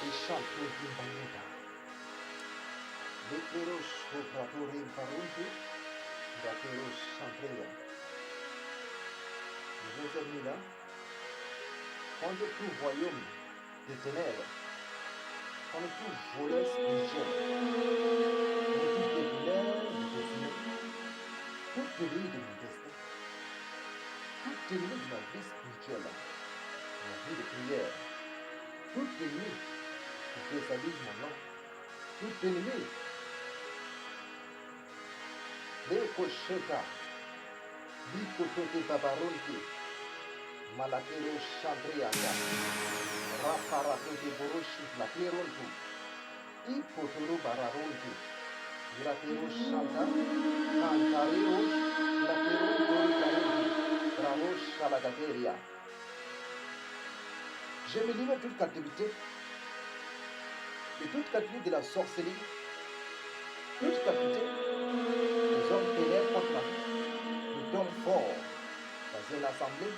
Ishanto Gimbaleta, Leperos Opratore Parunti, Daperos Santrea. Mes amis là, quand tout royaume de ténèbres, quand tout volet spirituel, quand tout ténèbres de destinée, tout ennemi de mon destin, tout ennemi de ma vie spirituelle, ma vie de prière, tout ennemi qui déstabilise mon nom, tout ennemi, les cocheta, l'ikotote babaronte, malakero chantrianda, raparatote boroshi lakerontu, ipotoro bararonte, Iratero Shanta, Cantareos, Iratero Toricareos, Branos Salagateria. Je me livre toute captivité, de toute captivité de la sorcellerie, toute captivité des hommes ténèbres contre ma vie. Nous sommes forts dans une assemblée,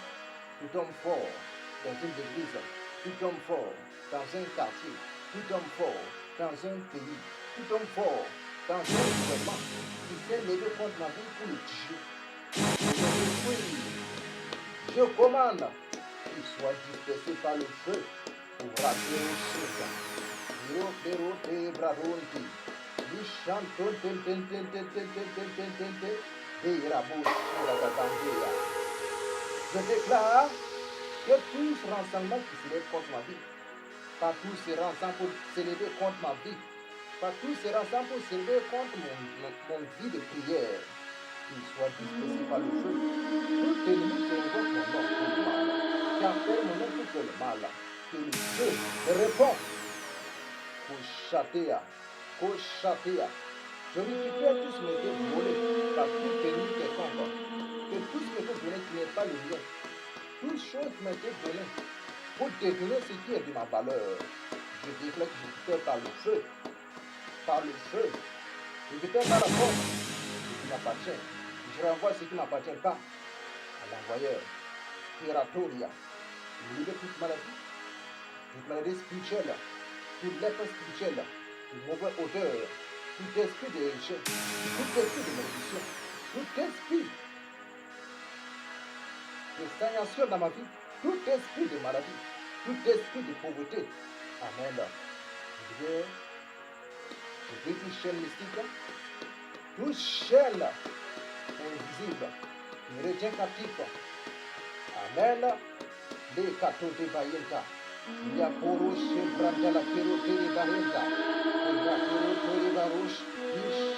nous sommes forts dans une église, nous sommes forts dans un quartier, nous sommes forts dans un pays, nous sommes forts dans un gouvernement qui s'est levé contre ma vie pour le tuer. Je commande qu'il soit dispersé par le feu pour rater le chef. Rote braronti, Lishanto de Rabos sur la Gabandia. Je déclare que tout ce rassemblement qui s'élève contre ma vie, par tous ces rassemblements pour s'élever contre ma vie, par tous ces rassemblements pour s'élever contre mon vie de prière, qu'il soit dispersé par le feu. Tout ennemi qui invoque mon nom pour le mal, qui appelle mon nom pour le mal, que le feu répond. Koshatea, Koshatea. Je récupère tout ce qui m'a été volé par tout ennemi quelconque. Que tout ce qui m'a été donné qui n'est pas le mien, toute chose qui m'a été donnée pour détourner ce qui est de ma valeur, je déclare que je récupère par le feu. Par le feu. Je récupère par la force ce qui m'appartient. Je renvoie ce qui ne m'appartient pas à l'envoyeur. Piratoria. Je libère toute maladie, toute maladie spirituelle, toute lèpre spirituelle, toute mauvaise odeur, tout esprit de rejet, tout esprit de malédiction, tout esprit de stagnation dans ma vie, tout esprit de maladie, tout esprit de pauvreté. Amen. Je brise toute chaîne mystique, toute chaîne invisible, qui me retient captif. Amen. Les cadeaux de Bayenta. Yaporo Shembranda la Kero de Barenta. Yaporo de Baruch.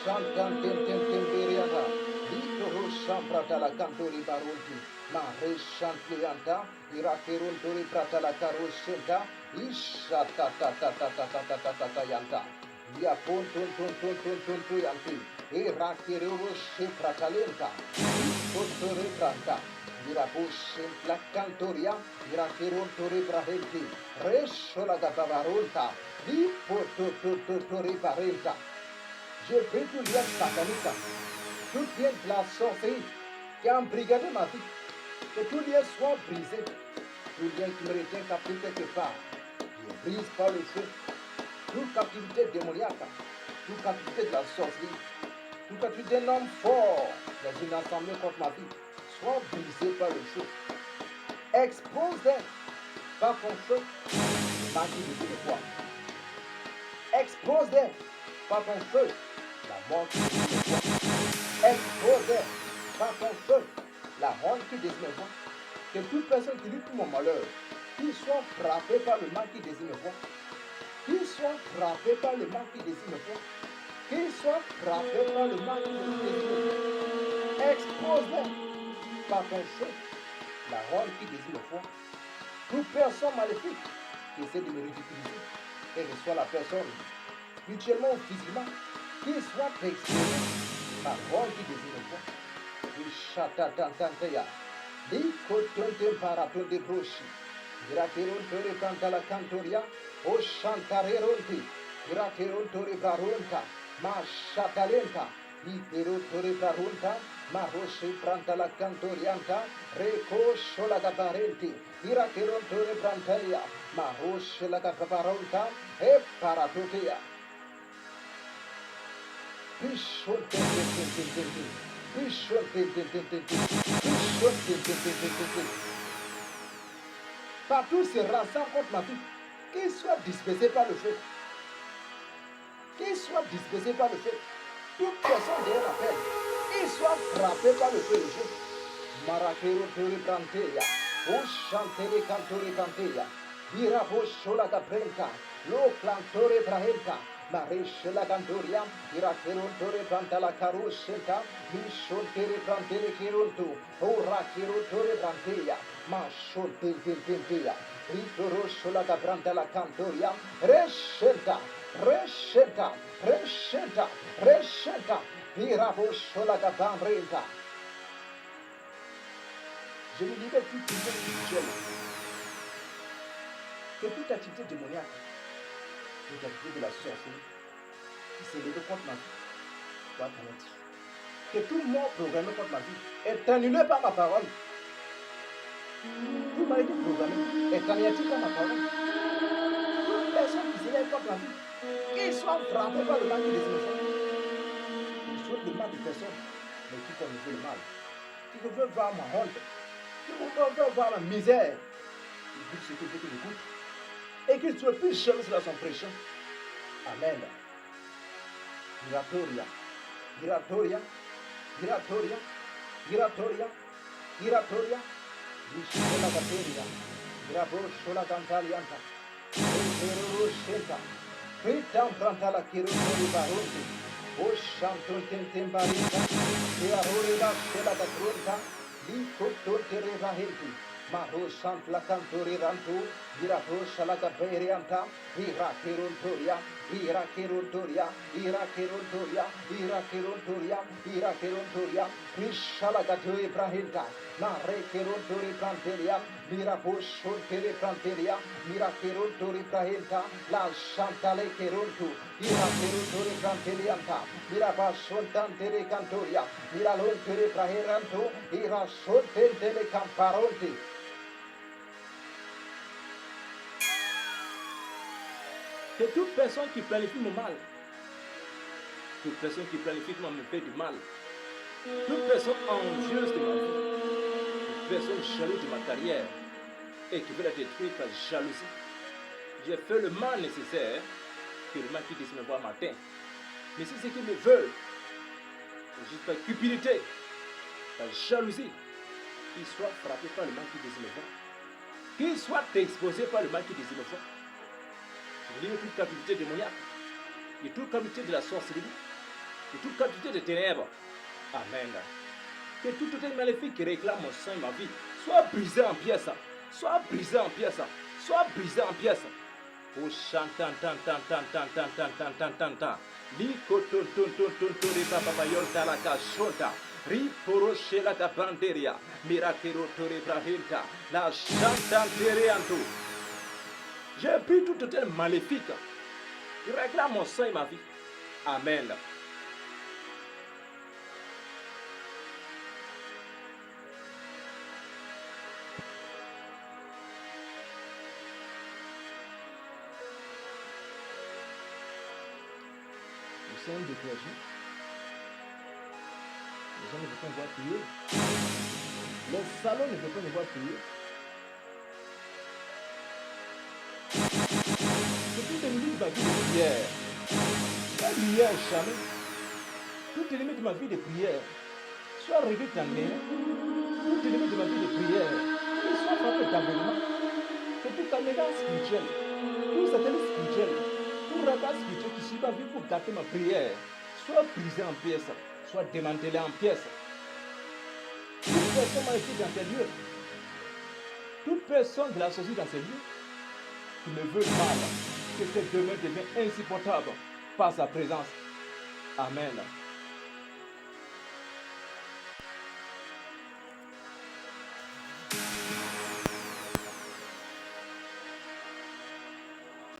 Chantan Temberiana. Litoro Chambrata la Cantori Baronti. Mare Chantlianta. Irakeron Tori Prata la Caro Shenta. Ishata Tata Yanta. Yapon Ton Yanti. Irakero Shepratalenta. Potore Branta. Mirabushe la cantoria, mirakeron tore brahenti, resho la gatabaronta, di tore barenta. Je prie tout lien satanique, tout lien de la sorcellerie qui a embrigadé ma vie, que tout lien soit brisé, tout lien qui me retient captif quelque part, je brise par le feu, toute captivité démoniaque, toute captivité de la sorcellerie, toute captivité d'un homme fort dans une assemblée contre ma vie. Soit brisé par le feu. Expose-les par ton feu, la qui de toi. Expose-les par ton feu, la mort qui désire toi. Expose-les par ton feu, la honte qui désire me voir. Que toute personne qui lutte pour mon malheur, qu'il soit frappé par le mal qui désire me voir. Qu'il soit frappé par le mal qui désire me voir. Qu'il soit frappé par le mal qui désire me voir. Expose-les par ton feu, la honte qui désire le foi. Toute personne maléfique qui essaie de me ridiculiser, quelle que soit la personne, mutuellement ou physiquement, qu'il soit exposé, la honte qui désire le foi. Il chata tantanteya, di kotonte paraton de brochi, irakeron tore canta la cantoria, o chantareronte, irakeron tore baronta, ma chatalenta, ipero tore baronta, Maroshe Brantala Cantorianta, Reco Shola Gabarenti, Irakerontore Brantalia, Maroshe la Gabaronta, e Paratotea. Partout se rassemble contre ma vie, qu'il soit dispersé par le feu. Qu'il soit dispersé par le feu. Toute personne derrière la peine, qu'il soit frappé par le feu de Dieu. Marakero Tori Branteya, O Chantere Cantori Branteya, Virabo Shola Gabrenta, Lo Clantore Brahenta, Mareshe la Gandoria, Irakero Tore Brantala Carushenta, Mishon Tere Brantele Kironto, Ora Kiro Tore Branteya, Mashon Tintintintia, Ritoro Shola Gabrantala Cantoria, Reshenta, Reshenta, Reshenta, Reshenta, Virabo Shola Gabrenta. Je me libère toute prison spirituelle, que toute activité démoniaque, toute activité de la sorcellerie qui s'est levée contre ma vie, soit anéantie. Que tout mort programmé contre ma vie est annulé par ma parole. Tout maladie programmée est anéanti par ma parole. Toute personne qui s'élève contre ma vie, qu'il soit frappé par le mal qui les innocents. Je souhaite le mal de personne, mais qui me veut le mal, qui veut voir ma honte, qui veut voir ma misère, il dit ce qu'il veut que j'écoute, et qu'il soit plus jaloux sur son prêchant. Amen. Giratoria, giratoria, giratoria, giratoria, giratoria, Vishola Gatoria, Grabo Shola Gantalianta, Rero Sheta, Ritam Prantala Kiruri Baruti, O Shanton Tembarita, Tearorida Shola Gatrunta, Liko Totere Vahenti, Maro Shantla Cantori Rantu, Virabo Shala Gaberianta, Vira Kirontoria, Ira Kirontoria, Ira Kirontoria, Ira Kirontoria, Ira Kirontoria, Vishala Gatoi Brahenta, Mare Kirontori Pranteria, Mirabo Shontere Pranteria, Mira Kirontori Brahenta, La Shantale Kirontu, Ira Kirontori Prantelianta, Miraba Shontantere Cantoria, Miralontere Praheranto, Ira Shontele Camparonti. Que toute personne qui planifie mon mal, toute personne qui planifie comment me fait du mal, toute personne envieuse de ma vie, toute personne jalouse de ma carrière et qui veut la détruire par jalousie, j'ai fait le mal nécessaire que le mal qui dise me voir matin. Mais si c'est qu'ils me veulent, juste par cupidité, par jalousie, qu'ils soient frappés par le mal qui dise me voir, qu'ils soient exposés par le mal qui dise me voir. Je lis toute captivité démoniaque, et toute captivité de la sorcellerie, et toute captivité des ténèbres. Amen. Que tout tel maléfique qui réclame mon sang et ma vie soit brisé en pièces, soit brisé en pièces, soit brisé en pièces. Oh chantan tan tan tan tan tan tan tan tan tan tan. Liko ton ton ton ton ton de papa yolta la cachota. Riporo shela da banderia. Mirakero tore brahilta. La chantan terianto. J'ai pris tout tel maléfique qui réclame mon sang et ma vie. Amen. Nous sommes de clergé. Les gens ne veulent pas me voir prier. Le salon ne veut pas me voir prier. C'est une limite de ma vie de prière. La prière jamais. Toute limite de ma vie de prière soit réduite en néant. Toute limite de ma vie de prière soit frappée d'avènement. C'est tout caméra spirituel, tout satellite spirituel, tout radar spirituel qui suit ma vie pour gâter ma prière soit brisé en pièces, soit démantelé en pièces. Toute personne maléfique dans ces lieux, toute personne de la société dans ces lieux, qui me veut mal, que cette demeure devient insupportable par sa présence. Amen.